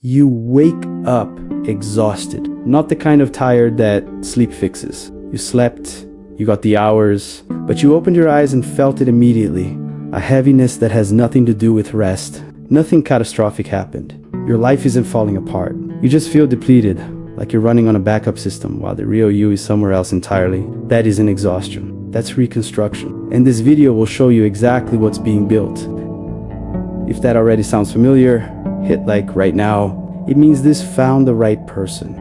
You wake up exhausted, not the kind of tired that sleep fixes. You slept, you got the hours, but you opened your eyes and felt it immediately. A heaviness that has nothing to do with rest. Nothing catastrophic happened. Your life isn't falling apart. You just feel depleted, like you're running on a backup system while the real you is somewhere else entirely. That isn't exhaustion. That's reconstruction. And this video will show you exactly what's being built. If that already sounds familiar, hit like right now. It means this found the right person.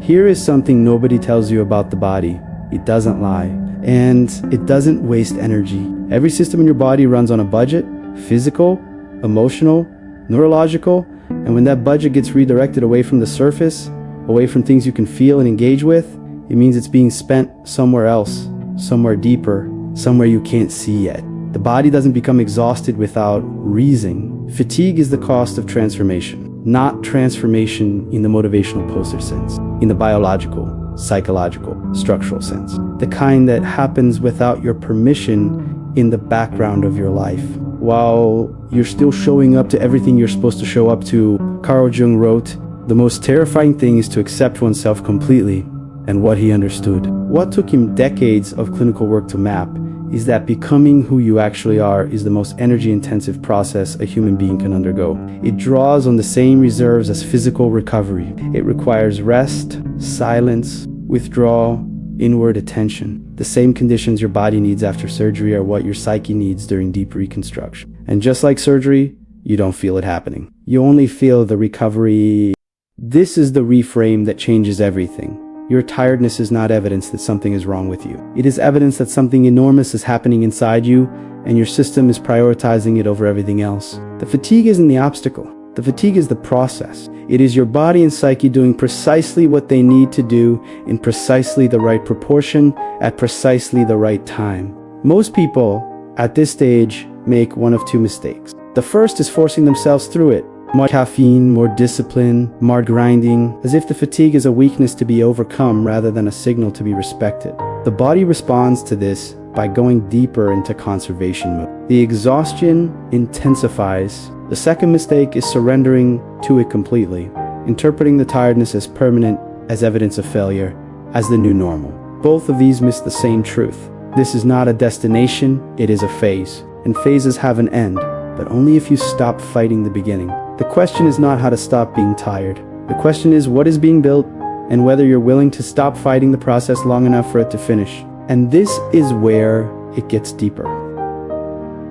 Here is something nobody tells you about the body. It doesn't lie, and it doesn't waste energy. Every system in your body runs on a budget: physical, emotional, neurological, and when that budget gets redirected away from the surface, away from things you can feel and engage with, it means it's being spent somewhere else, somewhere deeper, somewhere you can't see yet. The body doesn't become exhausted without reason. Fatigue is the cost of transformation, not transformation in the motivational poster sense, in the biological, psychological, structural sense. The kind that happens without your permission in the background of your life. While you're still showing up to everything you're supposed to show up to, Carl Jung wrote, "The most terrifying thing is to accept oneself completely," and what he understood. What took him decades of clinical work to map is that becoming who you actually are is the most energy-intensive process a human being can undergo. It draws on the same reserves as physical recovery. It requires rest, silence, withdrawal, inward attention. The same conditions your body needs after surgery are what your psyche needs during deep reconstruction. And just like surgery, you don't feel it happening. You only feel the recovery. This is the reframe that changes everything. Your tiredness is not evidence that something is wrong with you. It is evidence that something enormous is happening inside you, and your system is prioritizing it over everything else. The fatigue isn't the obstacle. The fatigue is the process. It is your body and psyche doing precisely what they need to do in precisely the right proportion at precisely the right time. Most people at this stage make one of two mistakes. The first is forcing themselves through it. More caffeine, more discipline, more grinding, as if the fatigue is a weakness to be overcome rather than a signal to be respected. The body responds to this by going deeper into conservation mode. The exhaustion intensifies. The second mistake is surrendering to it completely, interpreting the tiredness as permanent, as evidence of failure, as the new normal. Both of these miss the same truth. This is not a destination, it is a phase. And phases have an end, but only if you stop fighting the beginning. The question is not how to stop being tired. The question is what is being built and whether you're willing to stop fighting the process long enough for it to finish. And this is where it gets deeper.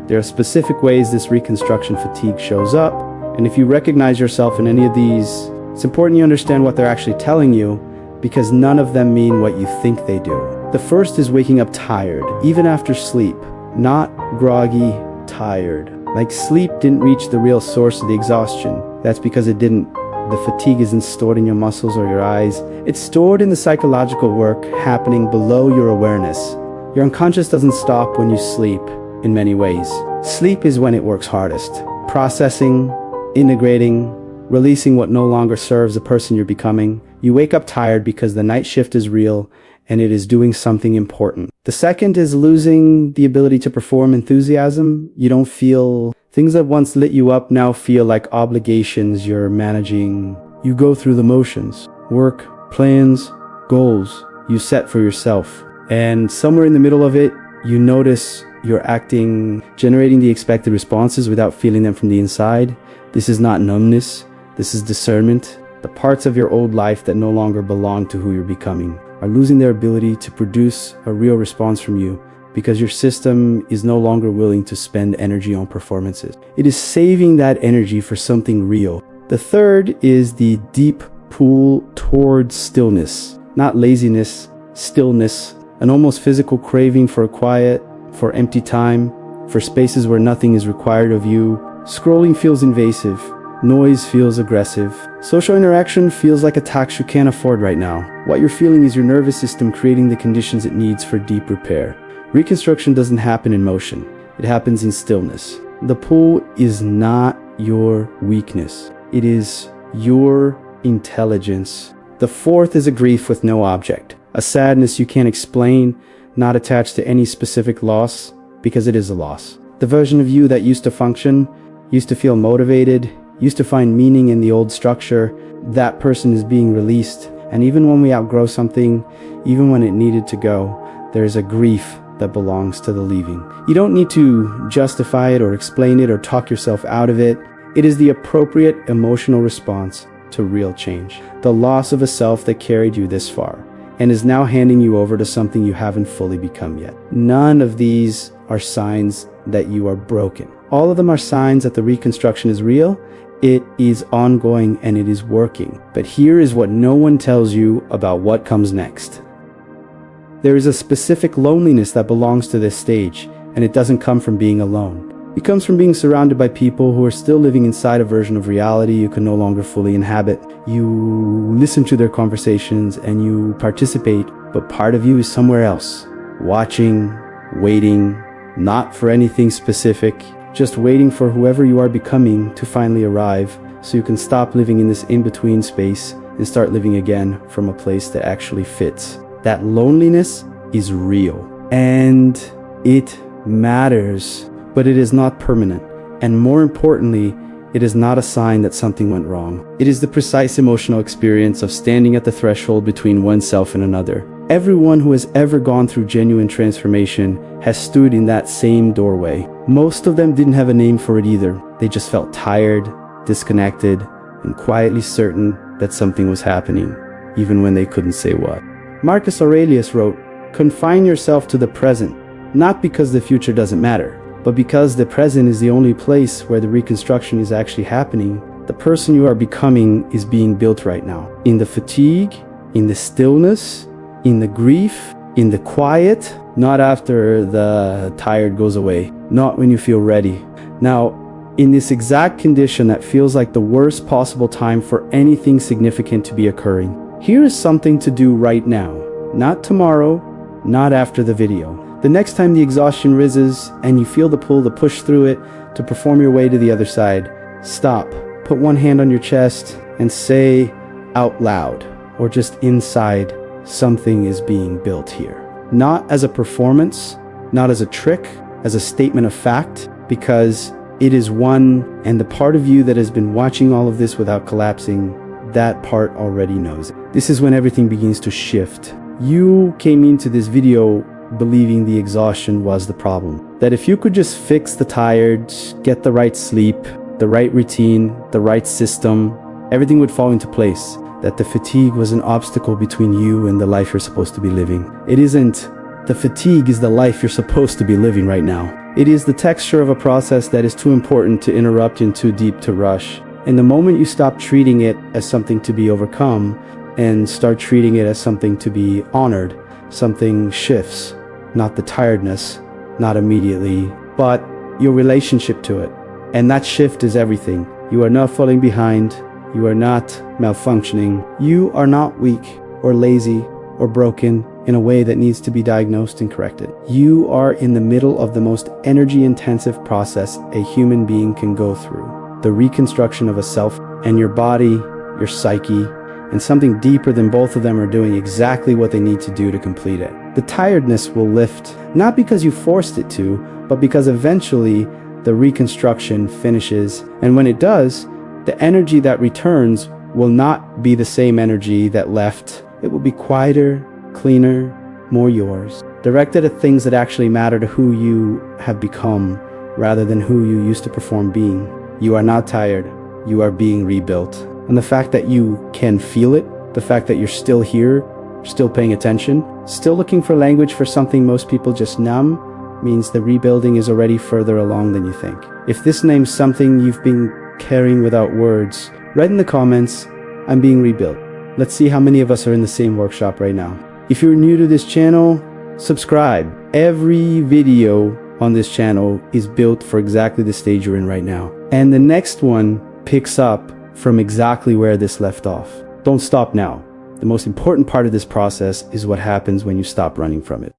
There are specific ways this reconstruction fatigue shows up, and if you recognize yourself in any of these, it's important you understand what they're actually telling you, because none of them mean what you think they do. The first is waking up tired, even after sleep, not groggy, tired. Like sleep didn't reach the real source of the exhaustion. That's because it didn't. The fatigue isn't stored in your muscles or your eyes. It's stored in the psychological work happening below your awareness. Your unconscious doesn't stop when you sleep in many ways. Sleep is when it works hardest. Processing, integrating, releasing what no longer serves the person you're becoming. You wake up tired because the night shift is real and it is doing something important. The second is losing the ability to perform enthusiasm. You don't feel things that once lit you up now feel like obligations you're managing. You go through the motions, work, plans, goals you set for yourself. And somewhere in the middle of it, you notice you're acting, generating the expected responses without feeling them from the inside. This is not numbness. This is discernment. The parts of your old life that no longer belong to who you're becoming are losing their ability to produce a real response from you because your system is no longer willing to spend energy on performances. It is saving that energy for something real. The third is the deep pull towards stillness, not laziness, stillness, an almost physical craving for quiet, for empty time, for spaces where nothing is required of you. Scrolling feels invasive. Noise feels aggressive. Social interaction feels like a tax you can't afford right now. What you're feeling is your nervous system creating the conditions it needs for deep repair. Reconstruction doesn't happen in motion. It happens in stillness. The pull is not your weakness. It is your intelligence. The fourth is a grief with no object. A sadness you can't explain, not attached to any specific loss, because it is a loss. The version of you that used to function, used to feel motivated, used to find meaning in the old structure, that person is being released. And even when we outgrow something, even when it needed to go, there is a grief that belongs to the leaving. You don't need to justify it or explain it or talk yourself out of it. It is the appropriate emotional response to real change. The loss of a self that carried you this far and is now handing you over to something you haven't fully become yet. None of these are signs that you are broken. All of them are signs that the reconstruction is real, it is ongoing, and it is working. But here is what no one tells you about what comes next. There is a specific loneliness that belongs to this stage, and it doesn't come from being alone. It comes from being surrounded by people who are still living inside a version of reality you can no longer fully inhabit. You listen to their conversations and you participate, but part of you is somewhere else, watching, waiting, not for anything specific, just waiting for whoever you are becoming to finally arrive so you can stop living in this in-between space and start living again from a place that actually fits. That loneliness is real and it matters, but it is not permanent. And more importantly, it is not a sign that something went wrong. It is the precise emotional experience of standing at the threshold between oneself and another. Everyone who has ever gone through genuine transformation has stood in that same doorway. Most of them didn't have a name for it either. They just felt tired, disconnected, and quietly certain that something was happening, even when they couldn't say what. Marcus Aurelius wrote, "Confine yourself to the present, not because the future doesn't matter, but because the present is the only place where the reconstruction is actually happening. The person you are becoming is being built right now. In the fatigue, in the stillness, in the grief, in the quiet, not after the tired goes away, not when you feel ready. Now, in this exact condition that feels like the worst possible time for anything significant to be occurring. Here is something to do right now, not tomorrow, not after the video. The next time the exhaustion rises and you feel the pull to push through it to perform your way to the other side, stop, put one hand on your chest and say out loud or just inside, something is being built here. Not as a performance, not as a trick, as a statement of fact, because it is one, and the part of you that has been watching all of this without collapsing, that part already knows it. This is when everything begins to shift. You came into this video believing the exhaustion was the problem. That if you could just fix the tired, get the right sleep, the right routine, the right system, everything would fall into place. That the fatigue was an obstacle between you and the life you're supposed to be living. It isn't. The fatigue is the life you're supposed to be living right now. It is the texture of a process that is too important to interrupt and too deep to rush. And the moment you stop treating it as something to be overcome and start treating it as something to be honored, something shifts. Not the tiredness, not immediately, but your relationship to it. And that shift is everything. You are not falling behind. You are not malfunctioning. You are not weak or lazy or broken in a way that needs to be diagnosed and corrected. You are in the middle of the most energy-intensive process a human being can go through. The reconstruction of a self, and your body, your psyche, and something deeper than both of them are doing exactly what they need to do to complete it. The tiredness will lift, not because you forced it to, but because eventually the reconstruction finishes. And when it does, the energy that returns will not be the same energy that left. It will be quieter, cleaner, more yours, directed at things that actually matter to who you have become, rather than who you used to perform being. You are not tired. You are being rebuilt. And the fact that you can feel it, the fact that you're still here, still paying attention, still looking for language for something most people just numb, means the rebuilding is already further along than you think. If this names something you've been carrying without words, write in the comments, "I'm being rebuilt." Let's see how many of us are in the same workshop right now. If you're new to this channel, subscribe. Every video on this channel is built for exactly the stage you're in right now. And the next one picks up from exactly where this left off. Don't stop now. The most important part of this process is what happens when you stop running from it.